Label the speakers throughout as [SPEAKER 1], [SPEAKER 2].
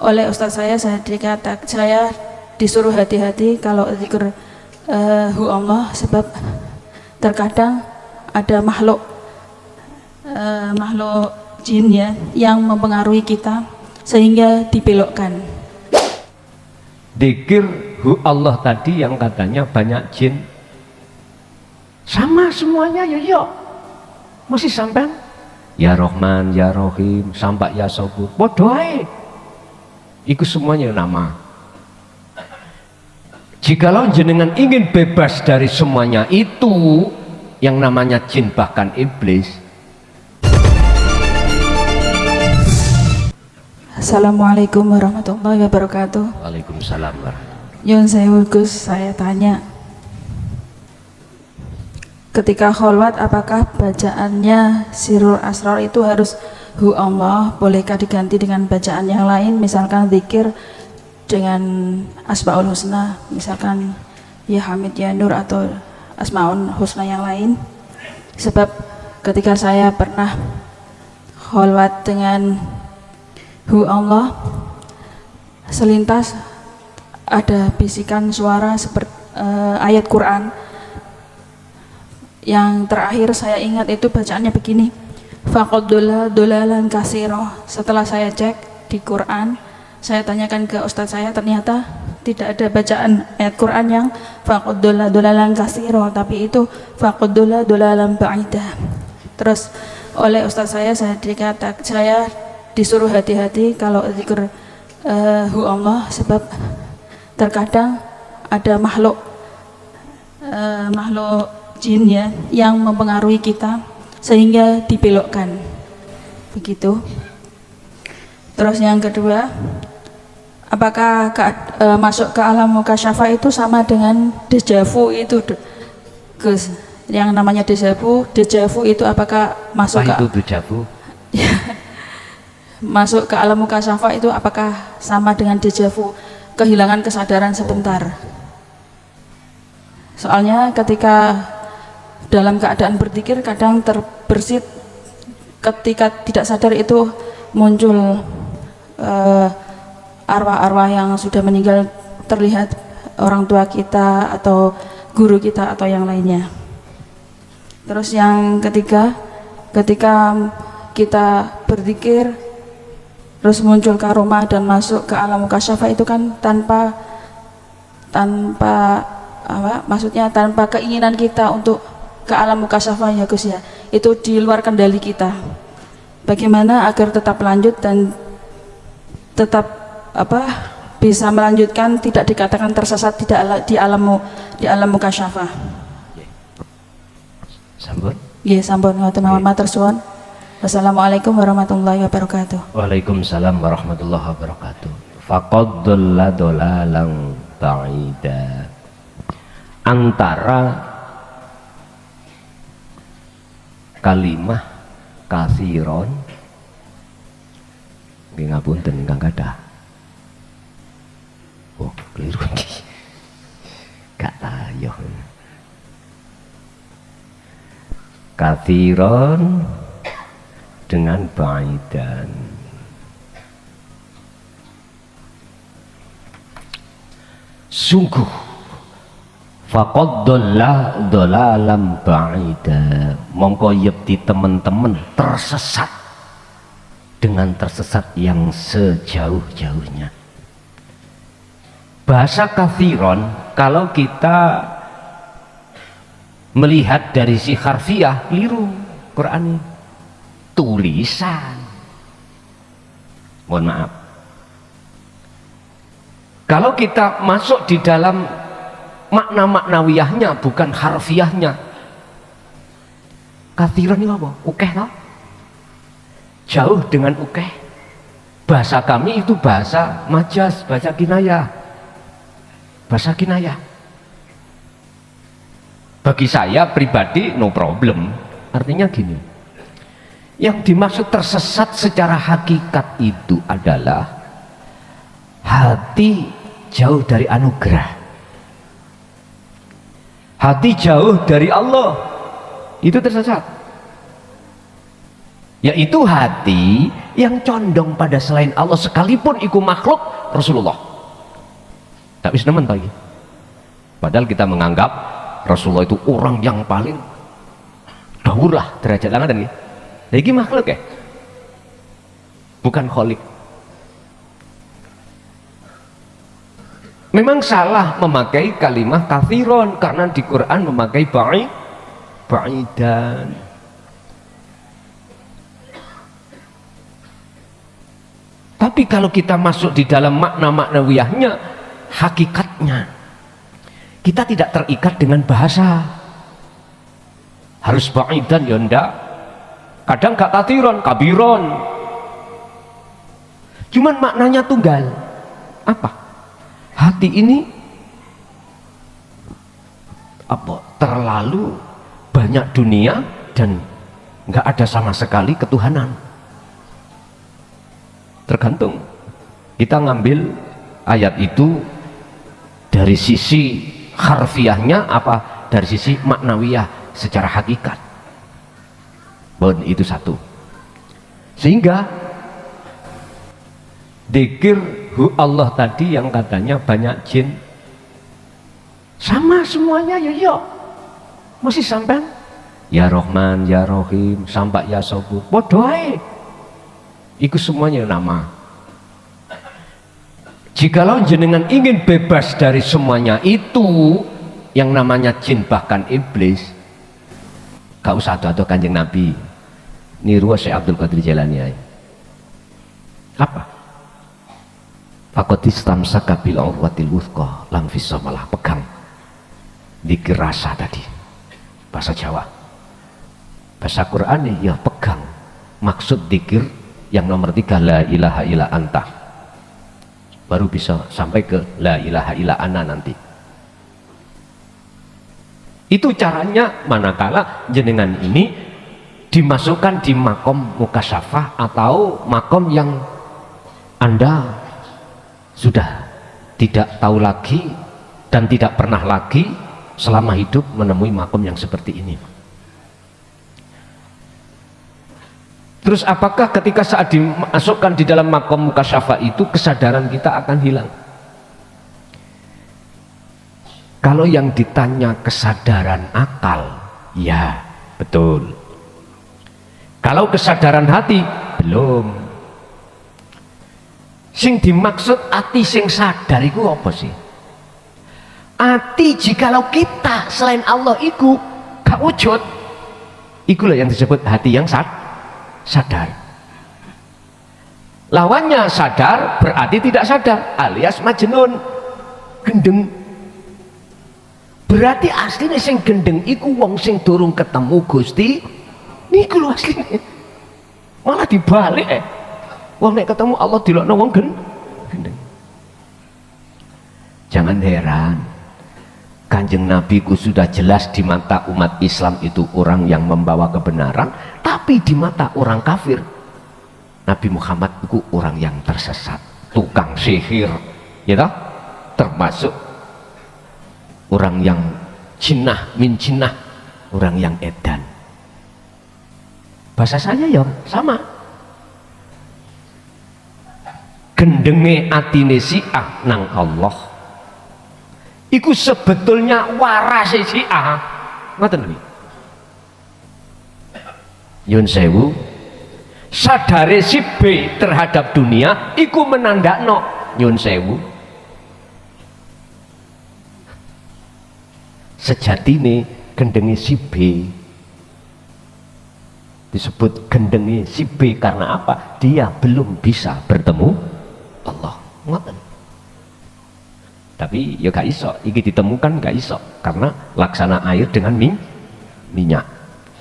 [SPEAKER 1] oleh ustadz saya disuruh hati-hati kalau zikir hu Allah, sebab terkadang ada makhluk jin ya yang mempengaruhi kita sehingga dibelokkan.
[SPEAKER 2] Zikir hu Allah tadi yang katanya banyak jin, sama semuanya yo mesti sampean ya Rahman ya Rahim sampai ya Sabur podo ae iku semuanya nama. Jikalau jenengan ingin bebas dari semuanya itu yang namanya jin bahkan iblis.
[SPEAKER 1] Assalamualaikum warahmatullahi wabarakatuh.
[SPEAKER 2] Waalaikumsalam warahmatullahi.
[SPEAKER 1] Yun sewu Gus, saya tanya, ketika kholwat apakah bacaannya sirul asrar itu harus hu Allah, bolehkah diganti dengan bacaan yang lain, misalkan zikir dengan asmaul husna, misalkan ya Hamid ya Nur atau asmaul husna yang lain? Sebab ketika saya pernah kholwat dengan hu Allah, selintas ada bisikan suara seperti ayat Quran. Yang terakhir saya ingat itu bacaannya begini, faqad dolalan katsiro. Setelah saya cek di Quran, saya tanyakan ke ustadz saya, ternyata tidak ada bacaan ayat Quran yang faqad dolalan katsiro, tapi itu faqad dolalan ba'idah. Terus oleh ustadz saya disuruh hati-hati kalau zikir hu Allah, sebab terkadang ada makhluk jin ya yang mempengaruhi kita sehingga dibelokkan begitu. Terus yang kedua, apakah masuk ke alam mukasyafah itu sama dengan dejavu itu Gus? Yang namanya dejavu itu apakah masuk
[SPEAKER 2] itu dejavu?
[SPEAKER 1] Masuk ke alam mukasyafah itu apakah sama dengan dejavu, kehilangan kesadaran sebentar? Soalnya ketika dalam keadaan berzikir kadang terbersit, ketika tidak sadar itu muncul arwah-arwah yang sudah meninggal, terlihat orang tua kita atau guru kita atau yang lainnya. Terus yang ketiga, ketika kita berzikir terus muncul karomah dan masuk ke alam mukasyafah itu kan tanpa maksudnya tanpa keinginan kita untuk ke alam mukasyafah ya Gus ya, itu di luar kendali kita. Bagaimana agar tetap lanjut dan tetap bisa melanjutkan, tidak dikatakan tersesat di alam mukasyafah?
[SPEAKER 2] Sampun?
[SPEAKER 1] Nggih, sampun ngoten mawon, matur suwun. Wassalamualaikum warahmatullahi wabarakatuh.
[SPEAKER 2] Waalaikumsalam warahmatullahi wabarakatuh. Faqad dolalan ba'ida. Antara kalimah kathiron nggih ngapunten ingkang kathah. Oh, keliru iki. Gak ayo. Kathiron dengan ba'idan. Sungguh faqad dolalan ba'ida, mongko yekti teman-teman tersesat dengan tersesat yang sejauh-jauhnya. Bahasa kathiron kalau kita melihat dari si harfiah keliru Quran, tulisan, mohon maaf. Kalau kita masuk di dalam makna maknawiyahnya bukan harfiahnya, kathiron ini apa? Ukeh toh? Jauh dengan ukeh. Bahasa kami itu bahasa majas, bahasa kinayah. Bahasa kinayah. Bagi saya pribadi no problem. Artinya gini, yang dimaksud tersesat secara hakikat itu adalah hati jauh dari anugerah, hati jauh dari Allah, itu tersesat. yaitu hati yang condong pada selain Allah sekalipun iku makhluk Rasulullah. Tak bisa nemen lagi. Padahal kita menganggap Rasulullah itu orang yang paling dahur lah derajat tangan dan ini makhluk ya, bukan kholik. Memang salah memakai kalimah kafiron karena di Quran memakai ba'idan. Tapi kalau kita masuk di dalam makna-maknawiyahnya, hakikatnya kita tidak terikat dengan bahasa. Harus ba'idan ya ndak. Kadang gak kathiron, kabiron. Cuman maknanya tunggal. Apa? Hati ini apa? Terlalu banyak dunia dan nggak ada sama sekali ketuhanan. Tergantung kita ngambil ayat itu dari sisi harfiahnya apa dari sisi maknawiyah secara hakikat. Bon, itu satu. Sehingga dzikir Allah tadi yang katanya banyak jin sama semuanya ya masih sampai ya Rahman ya Rahim sampai ya Sabur bodoh aja. Itu semuanya nama. Jikalau jenengan ingin bebas dari semuanya itu yang namanya jin bahkan iblis, gak usah atau Kanjeng Nabi niru Syekh Abdul Qadir Jailani. Apa? Fakotistamsaka bil urwatil wuthqa lam fisamalah, pegang dzikir rasa tadi bahasa Jawa. Bahasa Quran ya pegang maksud dzikir yang nomor 3 la ilaha illa anta, baru bisa sampai ke la ilaha illa ana nanti. Itu caranya manakala jenengan ini dimasukkan di makom mukasyafah atau makom yang Anda sudah tidak tahu lagi dan tidak pernah lagi selama hidup menemui makom yang seperti ini. Terus apakah ketika saat dimasukkan di dalam makom mukasyafah itu kesadaran kita akan hilang? Kalau yang ditanya kesadaran akal, ya betul. Kalau kesadaran hati, belum. Sing dimaksud hati sing sadar itu apa sih? Hati jikalau kita selain Allah itu gak wujud, itulah yang disebut hati yang sadar. Lawannya sadar berarti tidak sadar alias majnun, gendeng. Berarti aslinya sing gendeng iku wong sing durung ketemu Gusti niku lho aslinya. Malah dibalik wong nek ketemu Allah dilokno wong gendeng. Jangan heran, Kanjeng Nabi ku sudah jelas di mata umat Islam itu orang yang membawa kebenaran, tapi di mata orang kafir Nabi Muhammad itu orang yang tersesat, tukang sihir, ya toh? Termasuk orang yang jinnah min jinnah, orang yang edan. Bahasa saya ya sama. Gendenge atine Syiah nang Allah iku sebetulnya waras Syiah. Ngoten lho. Nyun sewu, sadare si B terhadap dunia iku menandakno nyun sewu. Sejatine gendenge si B disebut gendenge si B karena apa? Dia belum bisa bertemu Allah. Ngoten. Tapi ya gak iso, iki ditemukan gak iso karena laksana air dengan minyak.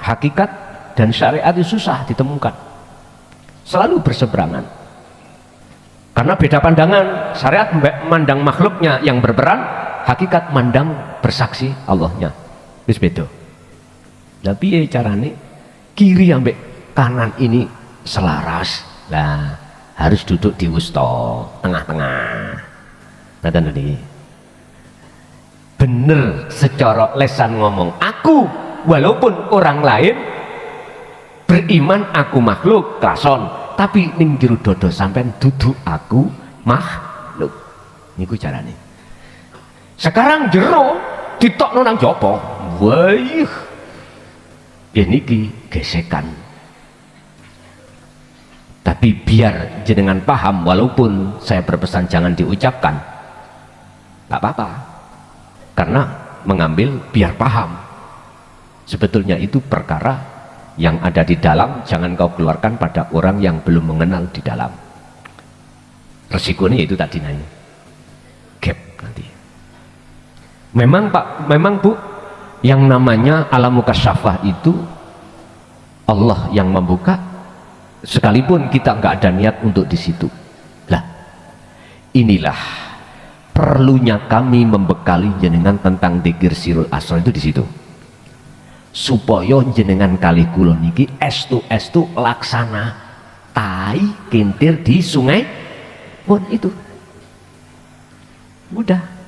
[SPEAKER 2] Hakikat dan syariat itu susah ditemukan, selalu berseberangan karena beda pandangan. Syariat mandang makhluknya yang berperan, hakikat mandang bersaksi Allahnya, wis beda. Tapi carane kiri ambek kanan ini selaras lah, harus duduk di wusta tengah-tengah. Nah tadi bener secara lesan ngomong aku walaupun orang lain beriman aku makhluk klason, tapi ning jero dodo sampean dudu aku makhluk. Niku carane. Sekarang jero ditokno nang jopo. Wah. Ya niki gesekan. Tapi biar jenengan paham, walaupun saya berpesan jangan diucapkan, tak apa-apa, karena mengambil biar paham. Sebetulnya itu perkara yang ada di dalam, jangan kau keluarkan pada orang yang belum mengenal di dalam. Resikonya itu tadi nanya gap nanti. Memang Pak, memang Bu, yang namanya alam mukasyafah itu Allah yang membuka, sekalipun kita nggak ada niat untuk di situ. Lah, inilah perlunya kami membekali jenengan tentang dzikir sirul asrar itu di situ. Supaya jenengan kali kula niki estu laksana tai kintir di sungai pun itu mudah.